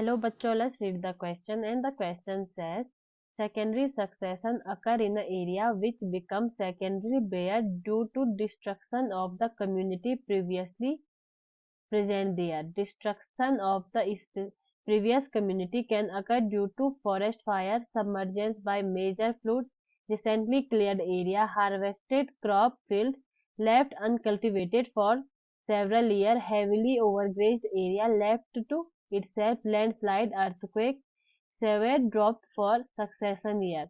Hello, bachcho. Let's read the question. And the question says, secondary succession occur in an area which becomes secondary where due to destruction of the community previously present there. Destruction of the previous community can occur due to forest fire, submergence by major flood, recently cleared area, harvested crop field, left uncultivated for several years, heavily overgrazed area left to itself, landslide, earthquake, severe drought for succession years.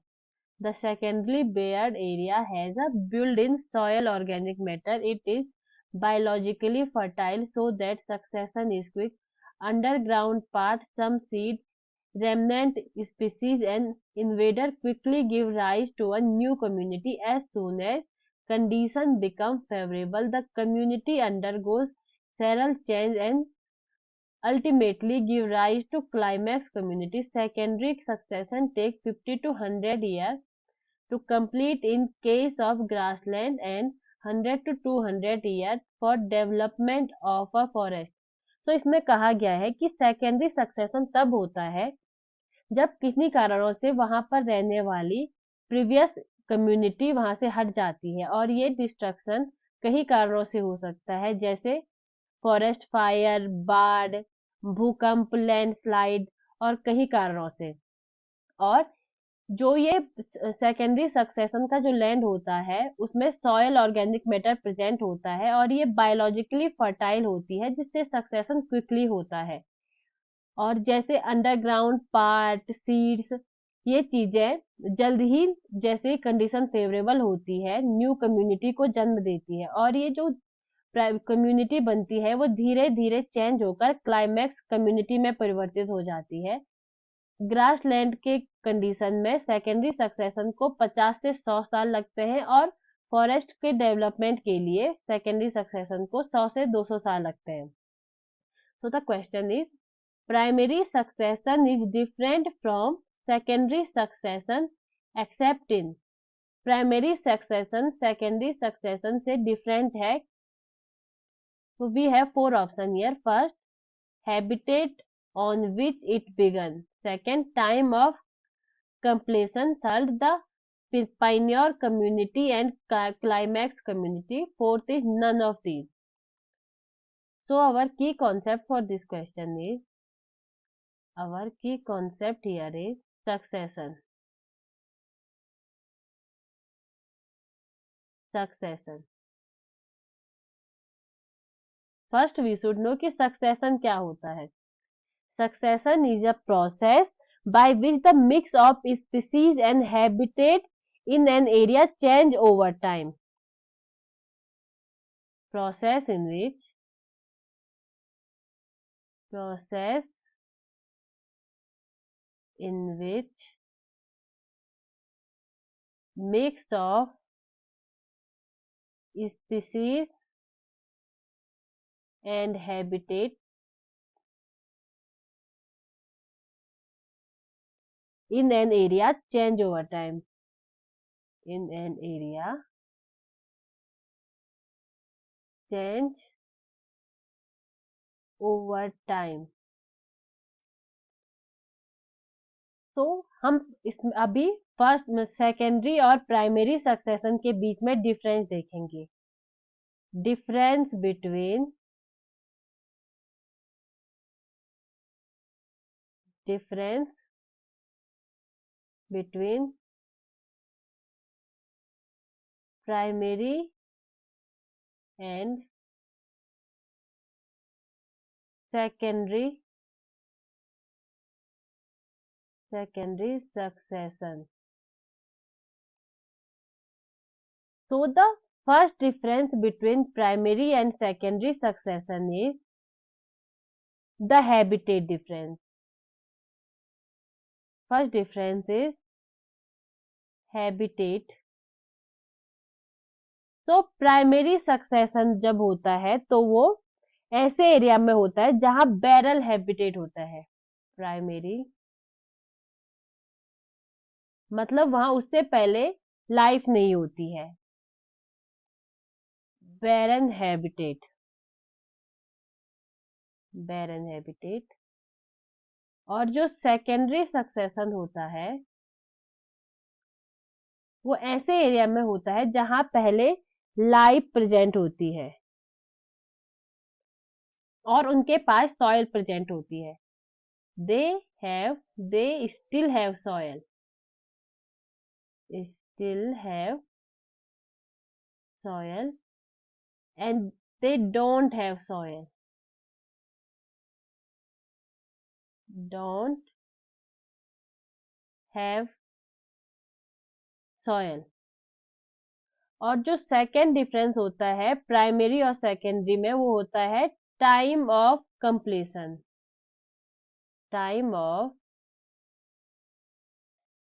The secondary bared area has a built-in soil organic matter. It is biologically fertile so that succession is quick. Underground part, some seed, remnant species and invader quickly give rise to a new community. As soon as conditions become favorable, the community undergoes several change and ultimately give rise to climax community. Secondary succession takes 50 to 100 years to complete in case of grassland and 100 to 200 years for development of a forest. तो इसमें कहा गया है कि secondary succession तब होता है जब किन्हीं कारणों से वहां पर रहने वाली प्रीवियस कम्युनिटी वहां से हट जाती है और ये डिस्ट्रक्शन कई कारणों से हो सकता है, जैसे फॉरेस्ट फायर, बाढ़, भूकंप, लैंडस्लाइड और कई कारणों से। और जो ये सेकेंडरी सक्सेशन का जो लैंड होता है उसमें सॉयल ऑर्गेनिक मैटर प्रेजेंट होता है और ये बायोलॉजिकली फर्टाइल होती है जिससे सक्सेशन क्विकली होता है। और जैसे अंडरग्राउंड पार्ट, सीड्स, ये चीजें जल्द ही जैसे कंडीशन फेवरेबल होती है न्यू कम्युनिटी को जन्म देती है और ये जो कम्युनिटी बनती है वो धीरे धीरे चेंज होकर क्लाइमैक्स कम्युनिटी में परिवर्तित हो जाती है। ग्रासलैंड के कंडीशन में सेकेंडरी सक्सेशन को 50 से 100 साल लगते हैं और फॉरेस्ट के डेवलपमेंट के लिए सेकेंडरी सक्सेशन को 100 से 200 साल लगते हैं। So the question is, primary succession is different from secondary succession except in primary succession secondary succession से different है। So we have four options here. First, habitat on which it began. Second, time of completion. Third, the pioneer community and climax community. Fourth is none of these. So our key concept for this question is, our key concept here is succession. Succession. First we should know कि succession क्या होता है. Succession is a process by which the mix of species and habitat in an area change over time. Process in which mix of species and habitat in an area change over time. In an area change over time. तो हम इसमें अभी first secondary और primary succession के बीच में difference देखेंगे। Difference between primary and secondary succession. So the first difference between primary and secondary succession is the habitat difference. First difference is habitat. तो primary succession जब होता है तो वो ऐसे एरिया में होता है जहां बैरल हैबिटेट होता है। प्राइमरी मतलब वहां उससे पहले लाइफ नहीं होती है। बैरन हैबिटेट और जो सेकेंडरी सक्सेशन होता है वो ऐसे एरिया में होता है जहां पहले लाइफ प्रेजेंट होती है और उनके पास सॉइल प्रेजेंट होती है। They they still have soil, still have soil, and they don't have soil, don't have soil। और जो सेकेंड डिफरेंस होता है प्राइमरी और सेकेंडरी में वो होता है time of completion, time of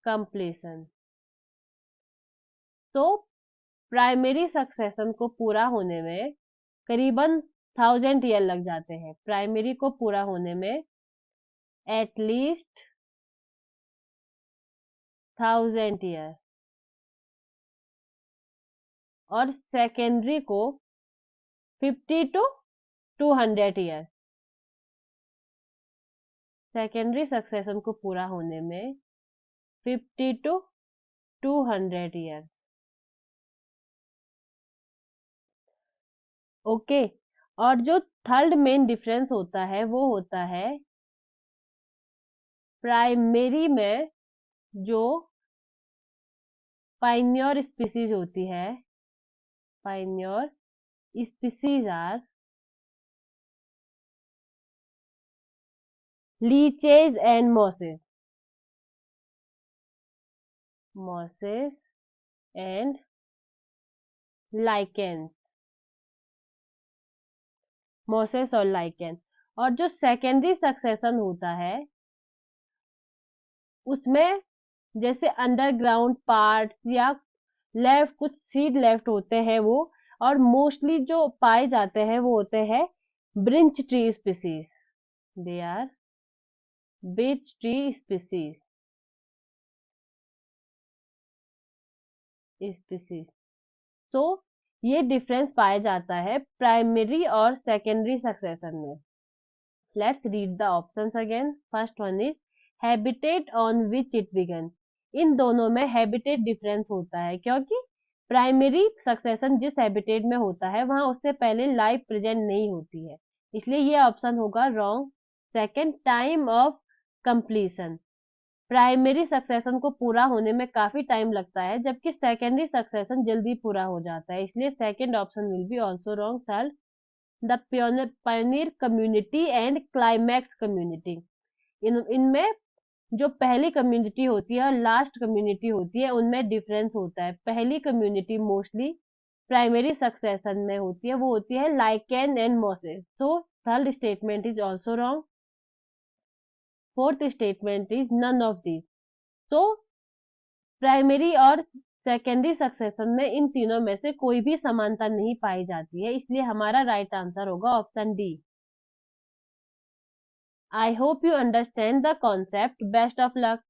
completion. तो प्राइमरी सक्सेशन को पूरा होने में करीबन 1000 ईयर लग जाते हैं, प्राइमरी को पूरा होने में एटलीस्ट 1000 ईयर, और सेकेंडरी को 50 to 200 ईयर, सेकेंडरी सक्सेशन को पूरा होने में 50 to 200 ईयर। ओके। और जो थर्ड मेन डिफरेंस होता है वो होता है प्राइमरी में जो पाइनियर स्पीसीज होती है, pioneer species are lichens and mosses, mosses and lichens, mosses और लाइकेन। और जो सेकेंडरी सक्सेशन होता है उसमें जैसे अंडरग्राउंड पार्ट्स या लेफ्ट कुछ सीड लेफ्ट होते हैं वो, और मोस्टली जो पाए जाते हैं वो होते हैं birch tree species, they are birch tree species, species. तो ये डिफरेंस पाया जाता है प्राइमरी और सेकेंडरी सक्सेशन में। Let's read the options again. First one is habitat on which it began. इन दोनों में हैबिटेट डिफरेंस होता है क्योंकि प्राइमरी सक्सेशन जिस हैबिटेट में होता है वहां उससे पहले लाइफ प्रेजेंट नहीं होती है, इसलिए ये ऑप्शन होगा wrong. Second, time of completion, primary succession को पूरा होने में काफी टाइम लगता है जबकि सेकेंडरी सक्सेशन जल्दी पूरा हो जाता है, इसलिए second option will be also wrong. Third, the pioneer community and climax community, इनमें जो पहली कम्युनिटी होती है और लास्ट कम्युनिटी होती है उनमें डिफरेंस होता है। पहली कम्युनिटी मोस्टली प्राइमरी सक्सेशन में होती है, वो होती है लाइकेन एंड मॉसेस, तो third statement is also wrong. Fourth statement is none of this. तो प्राइमरी और सेकेंडरी सक्सेशन में इन तीनों में से कोई भी समानता नहीं पाई जाती है, इसलिए हमारा राइट आंसर होगा option D. I hope you understand the concept. Best of luck.